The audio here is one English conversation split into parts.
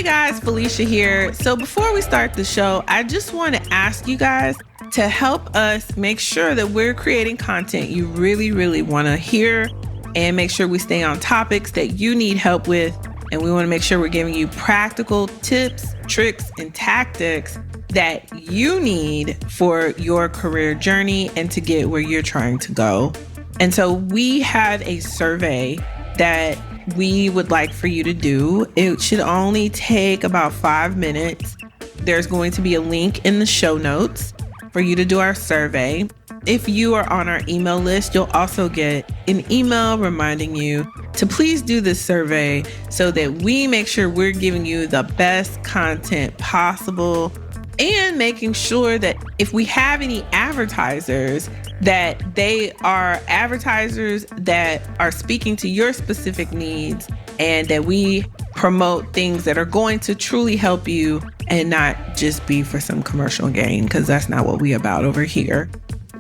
guys, Felicia here. So before we start the show, I just want to ask you guys to help us make sure that we're creating content you really, really want to hear, and make sure we stay on topics that you need help with. And we want to make sure we're giving you practical tips, tricks, and tactics that you need for your career journey and to get where you're trying to go. And so we have a survey that we would like for you to do. It should only take about 5 minutes. There's going to be a link in the show notes for you to do our survey. If you are on our email list, you'll also get an email reminding you to please do this survey so that we make sure we're giving you the best content possible, and making sure that if we have any advertisers, that they are advertisers that are speaking to your specific needs, and that we promote things that are going to truly help you and not just be for some commercial gain, because that's not what we're about over here.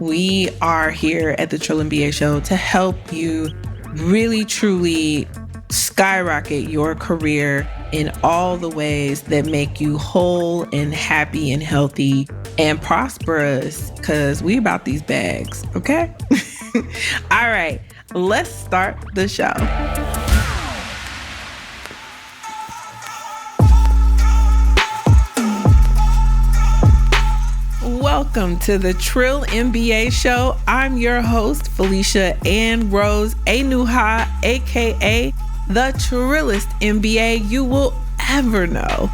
We are here at the Trill and BA Show to help you really, truly skyrocket your career in all the ways that make you whole and happy and healthy and prosperous, because we about these bags, okay? All right, let's start the show. Welcome to the Trill MBA Show. I'm your host, Felicia Ann Rose Anuha, aka the Trillest MBA you will ever know.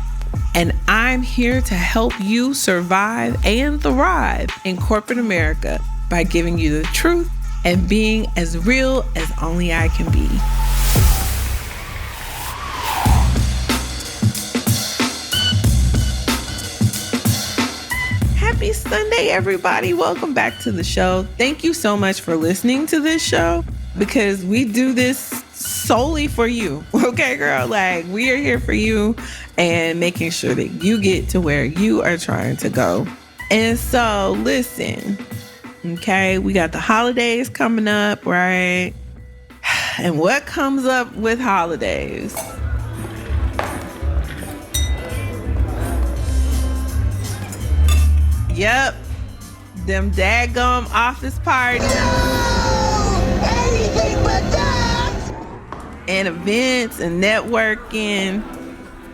And I'm here to help you survive and thrive in corporate America by giving you the truth and being as real as only I can be. Happy Sunday, everybody. Welcome back to the show. Thank you so much for listening to this show, because we do this solely for you. Okay, girl? Like, we are here for you and making sure that you get to where you are trying to go. And so, listen, okay, we got the holidays coming up, right? And what comes up with holidays? Yep, them daggum office parties. No! Anything but that! And events and networking.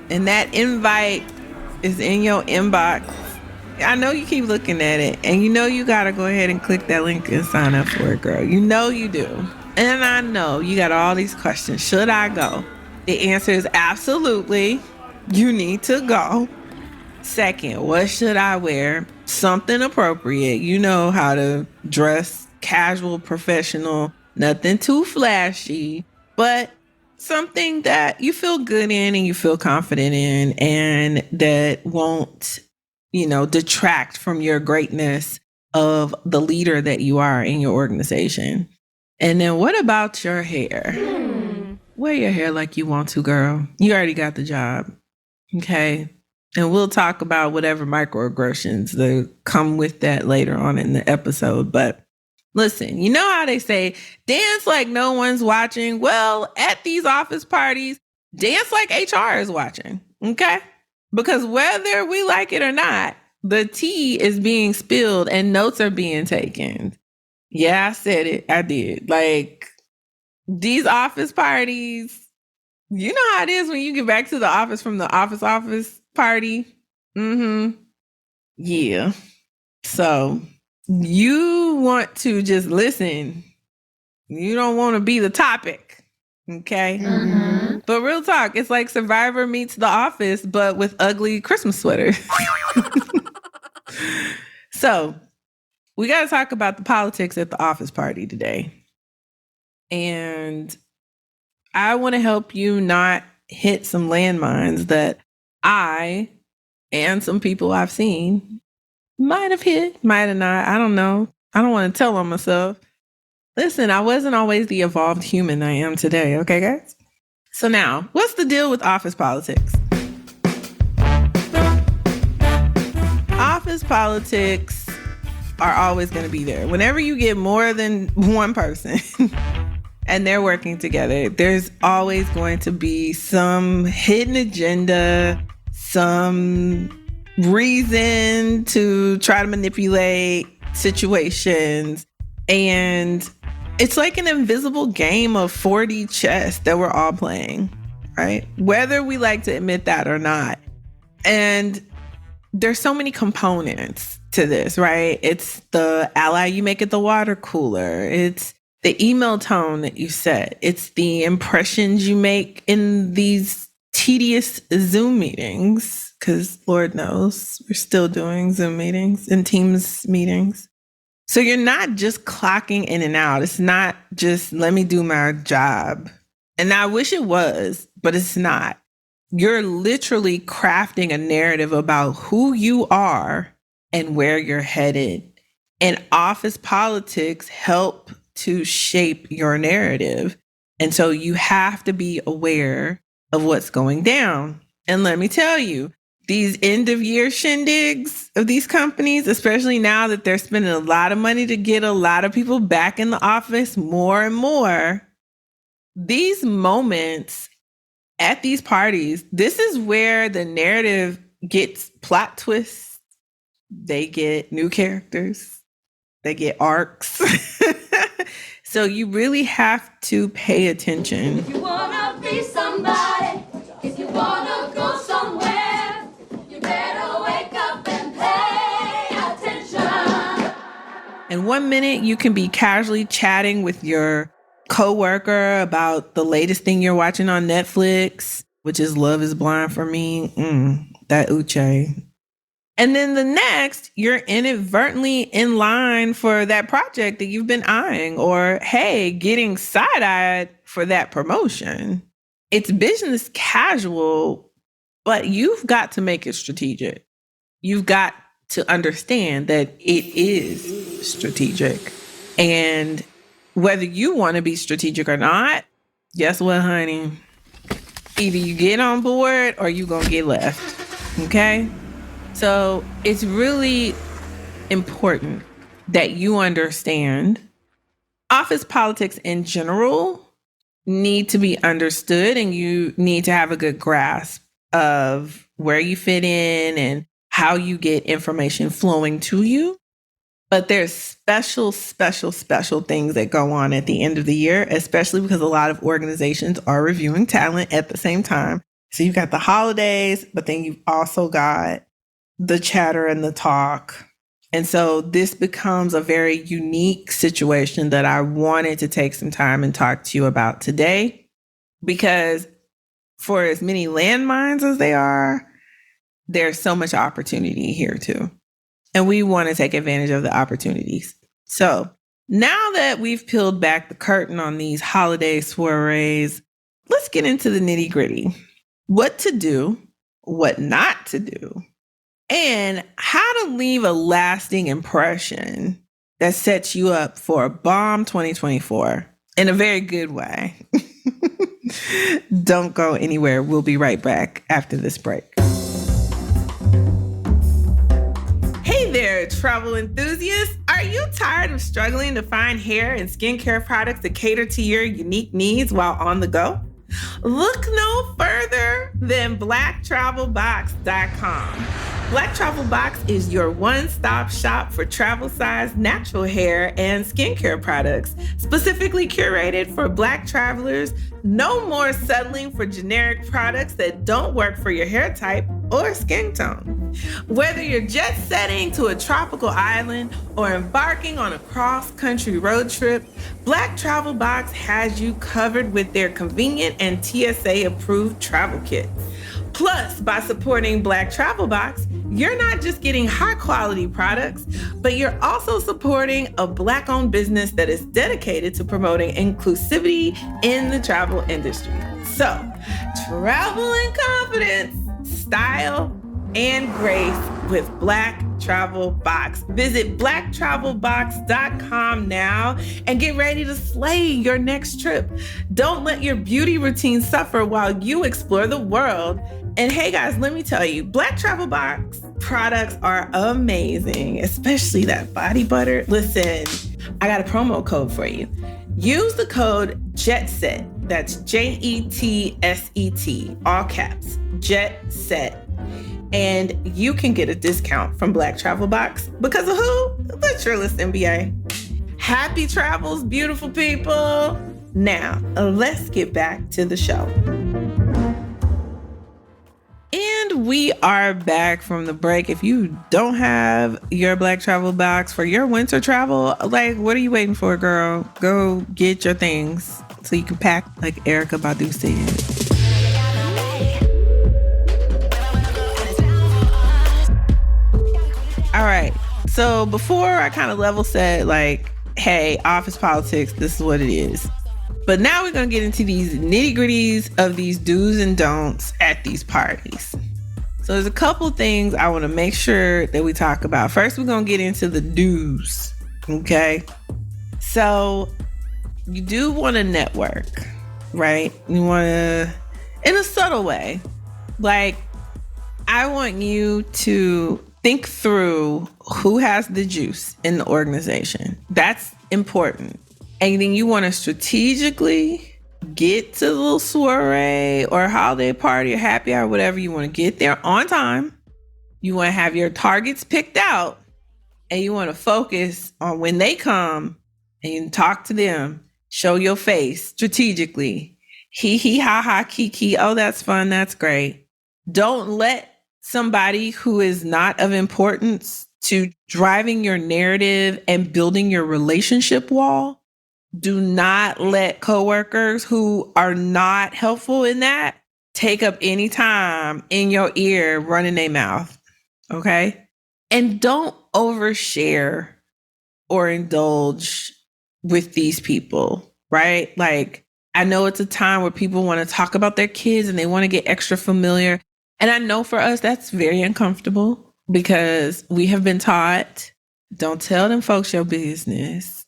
And that invite is in your inbox. I know you keep looking at it, and you know you gotta go ahead and click that link and sign up for it, girl. You know you do. And I know you got all these questions. Should I go? The answer is absolutely. You need to go. Second, what should I wear? Something appropriate. You know how to dress, casual, professional, nothing too flashy, but something that you feel good in and you feel confident in, and that won't, detract from your greatness of the leader that you are in your organization. And then what about your hair? Wear your hair like you want to, girl. You already got the job. Okay. And we'll talk about whatever microaggressions that come with that later on in the episode. But listen, you know how they say, dance like no one's watching? Well, at these office parties, dance like HR is watching, okay? Because whether we like it or not, the tea is being spilled and notes are being taken. Yeah, I said it. I did. Like, these office parties, you know how it is when you get back to the office from the office party? Yeah. So you want to just listen. You don't want to be the topic. Okay. Mm-hmm. But real talk, it's like Survivor meets The Office, but with ugly Christmas sweaters. So we got to talk about the politics at the office party today. And I want to help you not hit some landmines that I and some people I've seen might have hit, might have not. I don't know. I don't want to tell on myself. Listen, I wasn't always the evolved human I am today. Okay, guys? So now, what's the deal with office politics? Office politics are always going to be there. Whenever you get more than one person, and they're working together. There's always going to be some hidden agenda, some reason to try to manipulate situations. And it's like an invisible game of 4D chess that we're all playing, right? Whether we like to admit that or not. And there's so many components to this, right? It's the ally you make at the water cooler. It's the email tone that you set. It's the impressions you make in these tedious Zoom meetings, because Lord knows we're still doing Zoom meetings and Teams meetings. So you're not just clocking in and out. It's not just, let me do my job. And I wish it was, but it's not. You're literally crafting a narrative about who you are and where you're headed. And office politics help to shape your narrative. And so you have to be aware of what's going down. And let me tell you, these end of year shindigs of these companies, especially now that they're spending a lot of money to get a lot of people back in the office more and more, these moments at these parties, this is where the narrative gets plot twists. They get new characters. They get arcs. So you really have to pay attention. If you wanna be somebody, if you wanna go somewhere, you better wake up and pay attention. And 1 minute you can be casually chatting with your coworker about the latest thing you're watching on Netflix, which is Love is Blind for me. That Uche. And then the next, you're inadvertently in line for that project that you've been eyeing, or hey, getting side-eyed for that promotion. It's business casual, but you've got to make it strategic. You've got to understand that it is strategic. And whether you want to be strategic or not, guess what, honey? Either you get on board or you're going to get left, okay? So it's really important that you understand office politics in general need to be understood, and you need to have a good grasp of where you fit in and how you get information flowing to you. But there's special things that go on at the end of the year, especially because a lot of organizations are reviewing talent at the same time. So you've got the holidays, but then you've also got the chatter and the talk. And so this becomes a very unique situation that I wanted to take some time and talk to you about today, because for as many landmines as they are, there's so much opportunity here too. And we want to take advantage of the opportunities. So now that we've peeled back the curtain on these holiday soirees, let's get into the nitty gritty. What to do, what not to do, and how to leave a lasting impression that sets you up for a bomb 2024 in a very good way. Don't go anywhere. We'll be right back after this break. Hey there, travel enthusiasts. Are you tired of struggling to find hair and skincare products that cater to your unique needs while on the go? Look no further than blacktravelbox.com. Black Travel Box is your one-stop shop for travel-sized natural hair and skincare products, specifically curated for Black travelers. No more settling for generic products that don't work for your hair type or skin tone. Whether you're jet setting to a tropical island or embarking on a cross-country road trip, Black Travel Box has you covered with their convenient and TSA-approved travel kit. Plus, by supporting Black Travel Box, you're not just getting high-quality products, but you're also supporting a Black-owned business that is dedicated to promoting inclusivity in the travel industry. So, travel in confidence, style, and grace with Black Travel Box. Visit blacktravelbox.com now and get ready to slay your next trip. Don't let your beauty routine suffer while you explore the world. And hey guys, let me tell you, Black Travel Box products are amazing, especially that body butter. Listen, I got a promo code for you. Use the code Jet Set. That's JETSET, all caps, Jet Set. And you can get a discount from Black Travel Box because of who? The Trillis MBA. Happy travels, beautiful people. Now, let's get back to the show. And we are back from the break. If you don't have your Black Travel Box for your winter travel, like, what are you waiting for, girl? Go get your things so you can pack like Erykah Badu said. All right. So before I kind of level set, like, hey, office politics, this is what it is. But now we're going to get into these nitty gritties of these do's and don'ts at these parties. So there's a couple things I want to make sure that we talk about. First, we're going to get into the do's. Okay. So you do want to network, right? You want to, in a subtle way, like, I want you to think through who has the juice in the organization. That's important. And then you want to strategically get to the little soiree or holiday party or happy hour, whatever. You want to get there on time. You want to have your targets picked out. And you want to focus on when they come and you talk to them. Show your face strategically. Hee hee ha ha kiki. Oh, that's fun. That's great. Don't let somebody who is not of importance to driving your narrative and building your relationship wall. Do not let coworkers who are not helpful in that take up any time in your ear running their mouth. Okay? And don't overshare or indulge with these people, right? Like, I know it's a time where people want to talk about their kids and they want to get extra familiar. And I know for us, that's very uncomfortable because we have been taught, don't tell them folks your business.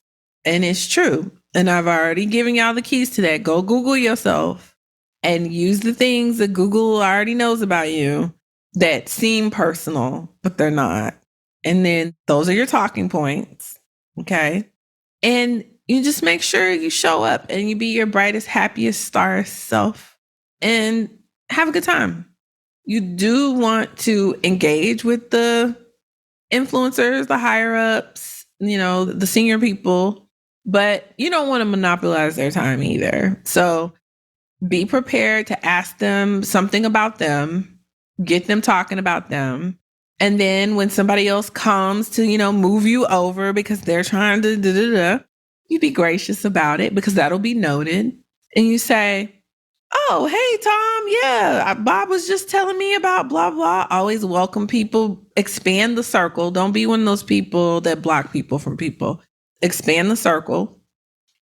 And it's true. And I've already given y'all the keys to that. Go Google yourself and use the things that Google already knows about you that seem personal, but they're not. And then those are your talking points. Okay. And you just make sure you show up and you be your brightest, happiest, star self and have a good time. You do want to engage with the influencers, the higher ups, the senior people, but you don't want to monopolize their time either. So be prepared to ask them something about them, get them talking about them. And then when somebody else comes to, move you over because they're trying to you be gracious about it because that'll be noted. And you say, oh, hey, Tom. Yeah, Bob was just telling me about blah, blah. Always welcome people. Expand the circle. Don't be one of those people that block people from people. Expand the circle.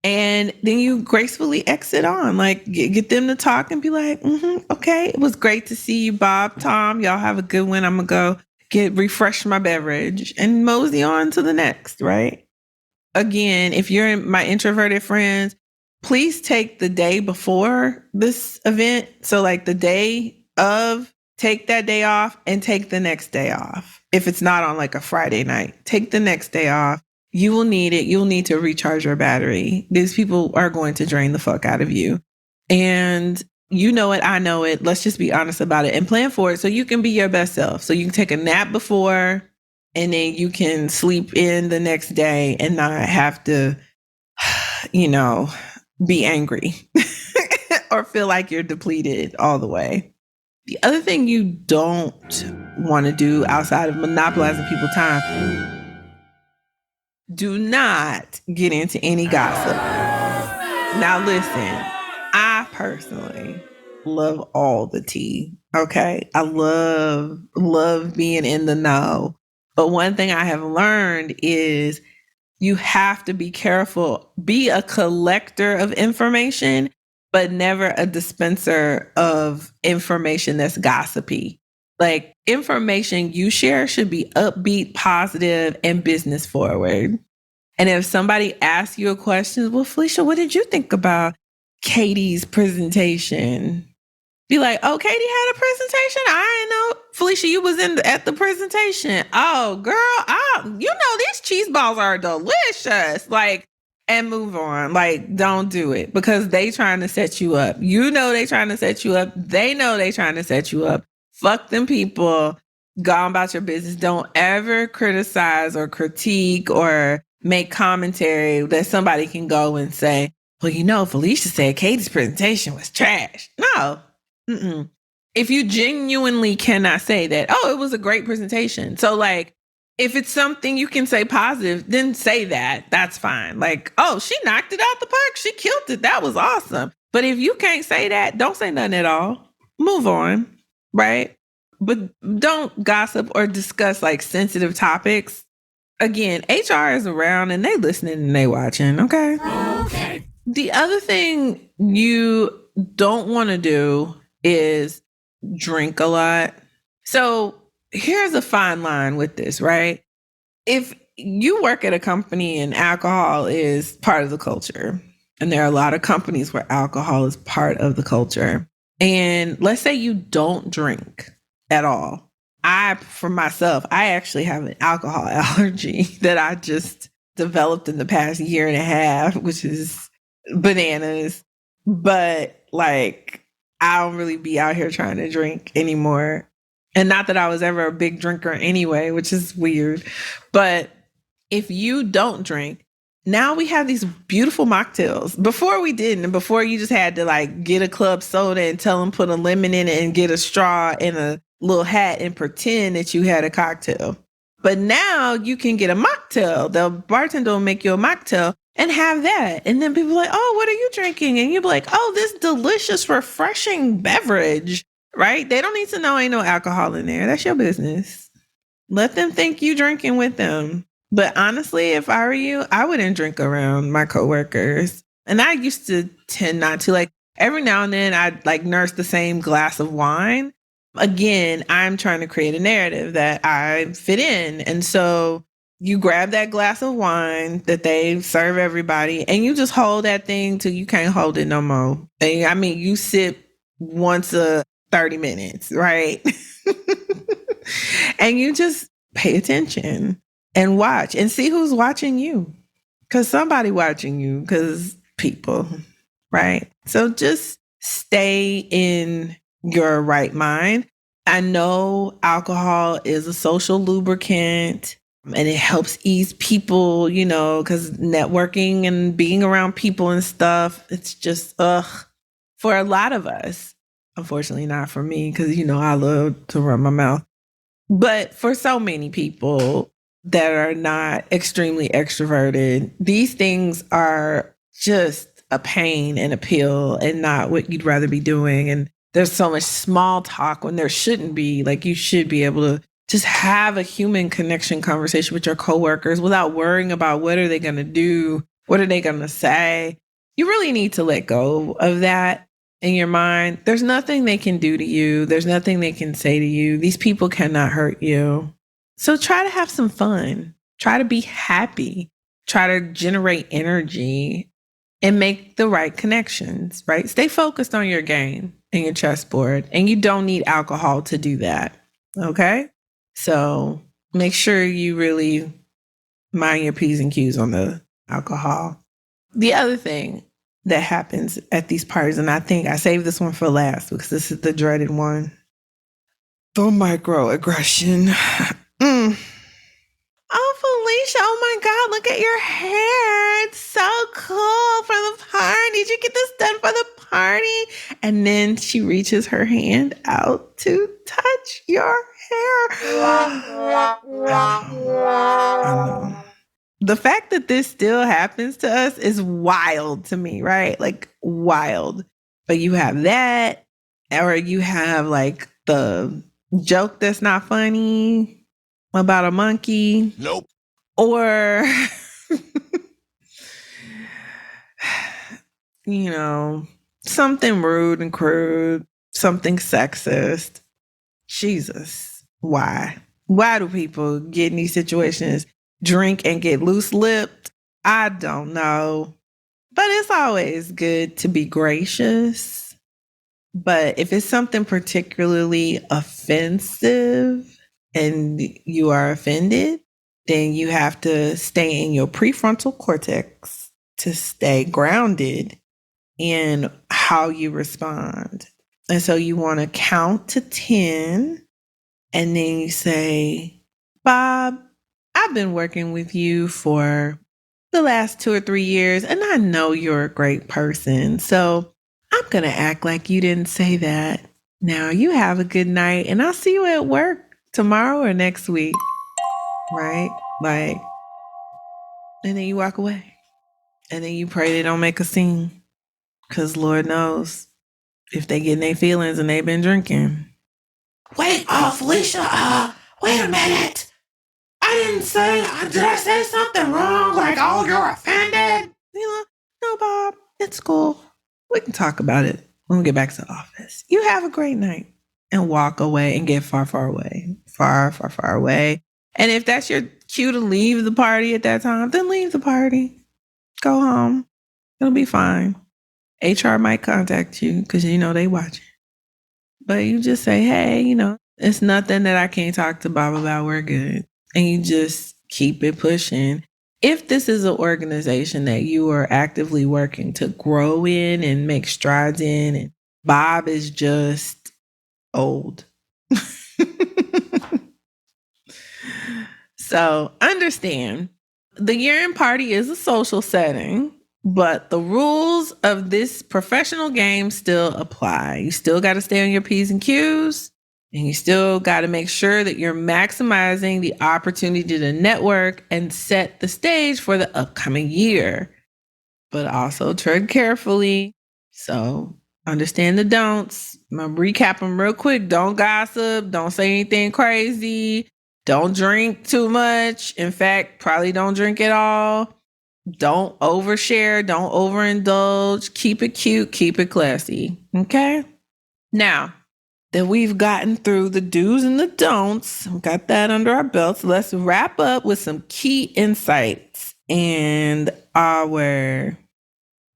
And then you gracefully exit on. Like, get them to talk and be like, okay, it was great to see you, Bob, Tom. Y'all have a good one. I'm going to go refresh my beverage and mosey on to the next, right? Again, if you're my introverted friends, please take the day before this event. So like the day of, take that day off and take the next day off. If it's not on like a Friday night, take the next day off. You will need it. You'll need to recharge your battery. These people are going to drain the fuck out of you. And you know it. I know it. Let's just be honest about it and plan for it so you can be your best self. So you can take a nap before and then you can sleep in the next day and not have to, be angry or feel like you're depleted all the way. The other thing you don't want to do outside of monopolizing people's time, do not get into any gossip. Now listen, I personally love all the tea. Okay. I love being in the know. But one thing I have learned is you have to be careful. Be a collector of information, but never a dispenser of information that's gossipy. Like, information you share should be upbeat, positive, and business forward. And if somebody asks you a question, well, Felicia, what did you think about Katie's presentation? Be like, oh, Katie had a presentation? I didn't know. Felicia, you was at the presentation. Oh, girl, these cheese balls are delicious. Like, and move on. Like, don't do it because they trying to set you up. You know they trying to set you up. They know they trying to set you up. Fuck them people. Go on about your business. Don't ever criticize or critique or make commentary that somebody can go and say, well, you know, Felicia said Katie's presentation was trash. No. Mm-mm. If you genuinely cannot say that, oh, it was a great presentation. So like, if it's something you can say positive, then say that. That's fine. Like, oh, she knocked it out the park. She killed it. That was awesome. But if you can't say that, don't say nothing at all. Move on, right? But don't gossip or discuss like sensitive topics. Again, HR is around and they listening and they watching, okay? Okay. The other thing you don't want to do is drink a lot. So here's a fine line with this, right? If you work at a company and alcohol is part of the culture, and there are a lot of companies where alcohol is part of the culture, and let's say you don't drink at all. For myself, I actually have an alcohol allergy that I just developed in the past year and a half, which is bananas. But like, I don't really be out here trying to drink anymore. And not that I was ever a big drinker anyway, which is weird. But if you don't drink, now we have these beautiful mocktails. Before we didn't. And before you just had to like get a club soda and tell them put a lemon in it and get a straw and a little hat and pretend that you had a cocktail. But now you can get a mocktail. The bartender will make you a mocktail and have that. And then people are like, oh, what are you drinking? And you'll be like, oh, this delicious, refreshing beverage, right? They don't need to know ain't no alcohol in there. That's your business. Let them think you drinking with them. But honestly, if I were you, I wouldn't drink around my coworkers. And I used to tend not to. Like every now and then I'd like nurse the same glass of wine. Again, I'm trying to create a narrative that I fit in. And so you grab that glass of wine that they serve everybody and you just hold that thing till you can't hold it no more. And I mean, you sip once a 30 minutes, right? And you just pay attention and watch and see who's watching you. Because somebody watching you, because people, right? So just stay in your right mind. I know alcohol is a social lubricant and it helps ease people, you know, because networking and being around people and stuff, it's just, for a lot of us. Unfortunately, not for me, because, you know, I love to run my mouth. But for so many people that are not extremely extroverted, these things are just a pain and a pill and not what you'd rather be doing. And there's so much small talk when there shouldn't be. Like you should be able to just have a human connection conversation with your coworkers without worrying about what are they going to do? What are they going to say? You really need to let go of that in your mind. There's nothing they can do to you. There's nothing they can say to you. These people cannot hurt you. So try to have some fun. Try to be happy. Try to generate energy and make the right connections, right? Stay focused on your game and your chessboard. And you don't need alcohol to do that. Okay? So make sure you really mind your P's and Q's on the alcohol. The other thing that happens at these parties, and I think I saved this one for last because this is the dreaded one. The microaggression. Oh, Felicia, oh my God, look at your hair. It's so cool for the party. Did you get this done for the party? And then she reaches her hand out to touch your hair. I know. The fact that this still happens to us is wild to me, right? Like wild. But you have that, or you have like the joke that's not funny about a monkey. Nope. Or, you know, something rude and crude, something sexist. Jesus, why? Why do people get in these situations, drink and get loose-lipped? I don't know. But it's always good to be gracious. But if it's something particularly offensive and you are offended, then you have to stay in your prefrontal cortex to stay grounded in how you respond. And so you want to count to 10, and then you say, Bob, I've been working with you for the last 2 or 3 years, and I know you're a great person. So I'm going to act like you didn't say that. Now you have a good night, and I'll see you at work tomorrow or next week. Right? Like, and then you walk away. And then you pray they don't make a scene. Because Lord knows if they get in their feelings and they've been drinking. Wait, Felicia, wait a minute. I didn't say, did I say something wrong? Like, oh, you're offended? No, Bob, it's cool. We can talk about it when we get back to the office. You have a great night. And walk away and get far, far away. Far, far, far away. And if that's your cue to leave the party at that time, then leave the party. Go home. It'll be fine. HR might contact you because, they watch it. But you just say, hey, it's nothing that I can't talk to Bob about. We're good. And you just keep it pushing. If this is an organization that you are actively working to grow in and make strides in, and Bob is just old. So understand, the year-end party is a social setting, but the rules of this professional game still apply. You still got to stay on your P's and Q's, and you still got to make sure that you're maximizing the opportunity to network and set the stage for the upcoming year. But also tread carefully. So understand the don'ts. I'm going to recap them real quick. Don't gossip. Don't say anything crazy. Don't drink too much. In fact, probably don't drink at all. Don't overshare. Don't overindulge. Keep it cute. Keep it classy. Okay? Now that we've gotten through the do's and the don'ts, we got that under our belts, let's wrap up with some key insights and our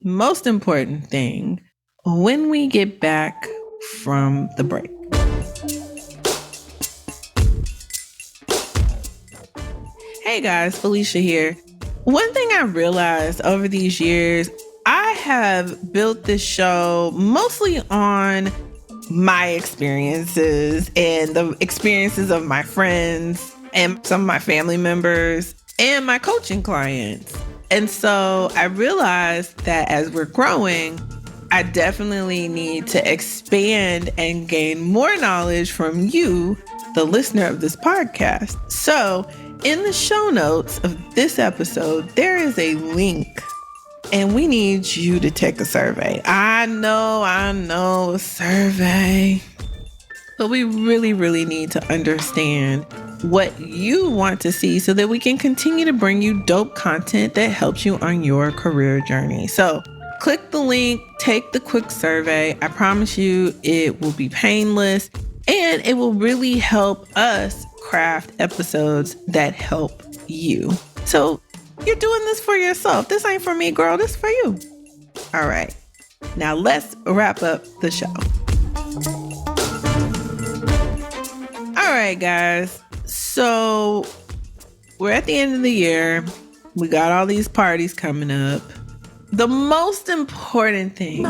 most important thing when we get back from the break. Hey guys, Felicia here. One thing I realized over these years, I have built this show mostly on my experiences and the experiences of my friends and some of my family members and my coaching clients. And so I realized that as we're growing, I definitely need to expand and gain more knowledge from you, the listener of this podcast. So in the show notes of this episode, there is a link, and we need you to take a survey. I know, a survey. But we really, really need to understand what you want to see so that we can continue to bring you dope content that helps you on your career journey. So click the link, take the quick survey. I promise you it will be painless, and it will really help us craft episodes that help you. So you're doing this for yourself. This ain't for me, girl. This is for you. All right. Now let's wrap up the show. All right, guys. So we're at the end of the year. We got all these parties coming up. The most important thing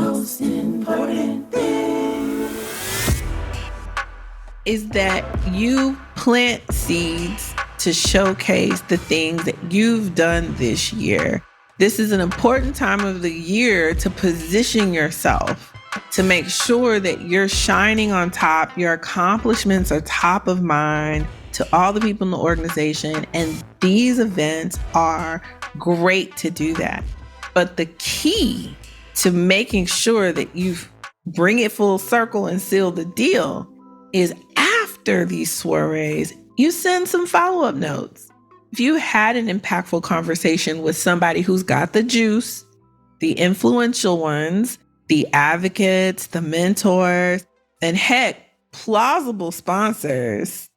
is that you plant seeds to showcase the things that you've done this year. This is an important time of the year to position yourself, to make sure that you're shining on top, your accomplishments are top of mind to all the people in the organization, and these events are great to do that. But the key to making sure that you bring it full circle and seal the deal is after these soirees, you send some follow-up notes. If you had an impactful conversation with somebody who's got the juice, the influential ones, the advocates, the mentors, and heck, plausible sponsors,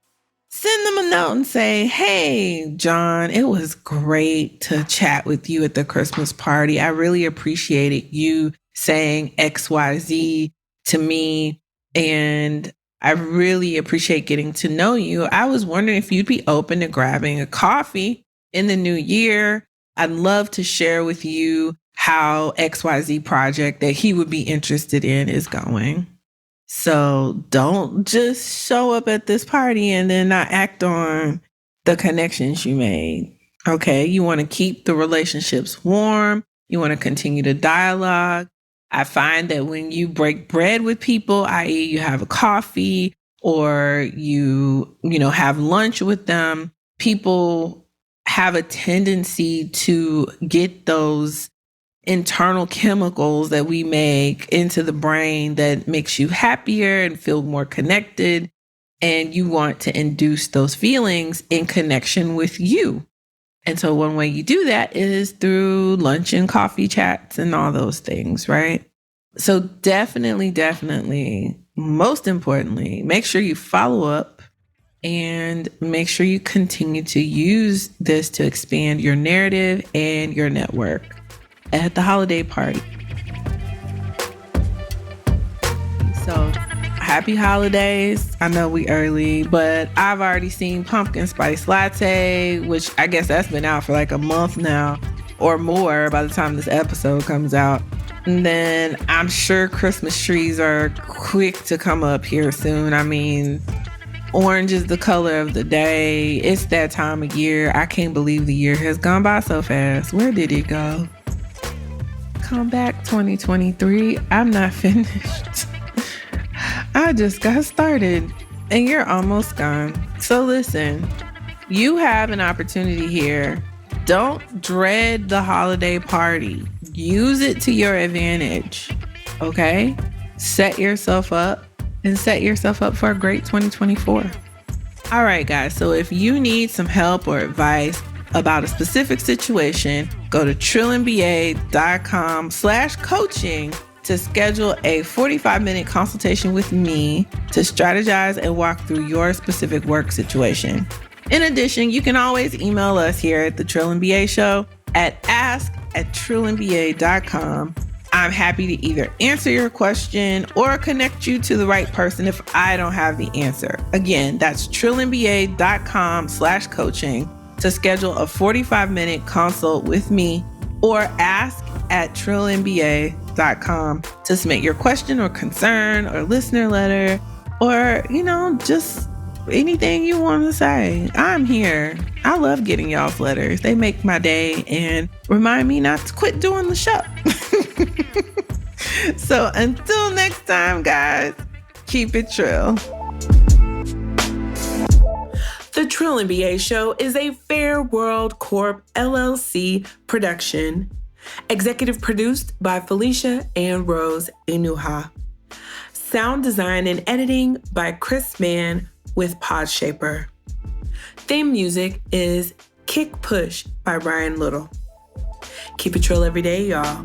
send them a note and say, hey, John, it was great to chat with you at the Christmas party. I really appreciated you saying XYZ to me, and I really appreciate getting to know you. I was wondering if you'd be open to grabbing a coffee in the new year. I'd love to share with you how XYZ project that he would be interested in is going. So don't just show up at this party and then not act on the connections you made. Okay, you want to keep the relationships warm. You want to continue to dialogue. I find that when you break bread with people, i.e. you have a coffee or you have lunch with them, people have a tendency to get those internal chemicals that we make into the brain that makes you happier and feel more connected. And you want to induce those feelings in connection with you. And so one way you do that is through lunch and coffee chats and all those things, right? So definitely, most importantly, make sure you follow up and make sure you continue to use this to expand your narrative and your network at the holiday party. So happy holidays. I know we early, but I've already seen pumpkin spice latte, which I guess that's been out for like a month now or more by the time this episode comes out. And then I'm sure Christmas trees are quick to come up here soon. I mean, orange is the color of the day. It's that time of year. I can't believe the year has gone by so fast. Where did it go? Come back 2023. I'm not finished. I just got started and you're almost gone. So listen, you have an opportunity here. Don't dread the holiday party. Use it to your advantage, okay? Set yourself up and set yourself up for a great 2024. All right, guys. So if you need some help or advice about a specific situation, go to trillandba.com/coaching to schedule a 45-minute consultation with me to strategize and walk through your specific work situation. In addition, you can always email us here at the Trill and BA Show at ask@trillandba.com. I'm happy to either answer your question or connect you to the right person if I don't have the answer. Again, that's trillandba.com/coaching to schedule a 45-minute consult with me, or ask@trillandba.com to submit your question or concern or listener letter or, just anything you want to say. I'm here. I love getting y'all's letters. They make my day and remind me not to quit doing the show. So until next time, guys, keep it trill. The Trill and BA Show is a Fair World Corp LLC production. Executive produced by Felicia and Rose Inuha. Sound design and editing by Chris Mann with Podshaper. Theme music is Kick Push by Brian Little. Keep it trill every day, y'all.